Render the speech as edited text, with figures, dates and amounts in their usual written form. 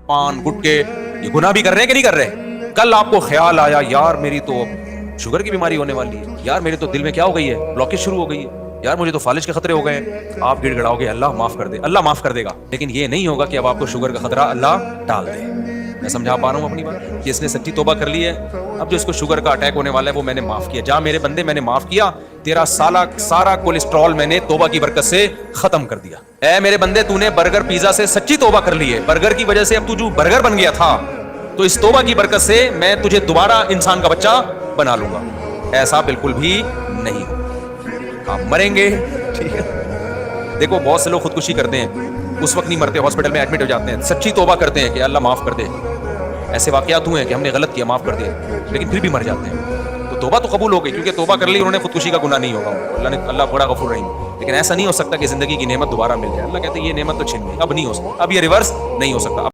पान गुटके, ये गुनाह भी कर रहे हैं कि नहीं कर रहे? कल आपको ख्याल आया यार मेरी तो शुगर की बीमारी होने वाली है, यार मेरे तो दिल में क्या हो गई है, ब्लॉकेज शुरू हो गई है, यार मुझे तो फालिज के खतरे हो गए हैं। आप गिड़गड़ाओगे अल्लाह माफ कर दे, अल्लाह माफ कर देगा, लेकिन ये नहीं होगा कि अब आपको शुगर का खतरा अल्लाह टाल दे। मैं समझा पा रहा हूं अपनी बात कि इसने सच्ची तौबा कर ली है। अब जो इसको शुगर का अटैक होने वाला है वो मैंने माफ किया। जा मेरे बंदे, मैंने माफ किया, तेरा सारा कोलेस्ट्रॉल मैंने तौबा की बरकत से खत्म कर दिया। ऐ मेरे बंदे, तूने बर्गर पिज्जा से सच्ची तौबा कर ली है। बर्गर की वजह से अब तू जो बर्गर बन गया था, तो इस तौबा की बरकत से मैं तुझे दोबारा इंसान का बच्चा बना लूंगा। ऐसा बिल्कुल भी नहीं, आप मरेंगे, ठीक है। देखो बहुत से लोग खुदकुशी करते हैं, उस वक्त नहीं मरते, हॉस्पिटल में एडमिट हो जाते हैं, सच्ची तौबा करते हैं कि अल्लाह माफ कर दे। ऐसे वाकयात हुए हैं कि हमने गलत किया, माफ कर दिया, लेकिन फिर भी मर जाते हैं। तो तौबा तो कबूल हो गई, क्योंकि तौबा कर ली उन्होंने, खुदकुशी का गुनाह नहीं होगा। अल्लाह बड़ा गफूर रहीम। लेकिन ऐसा नहीं हो सकता कि जिंदगी की नेमत दोबारा मिल जाए। अल्लाह कहते हैं ये नेमत तो छिन गई, अब नहीं हो सकता, अब ये रिवर्स नहीं हो सकता।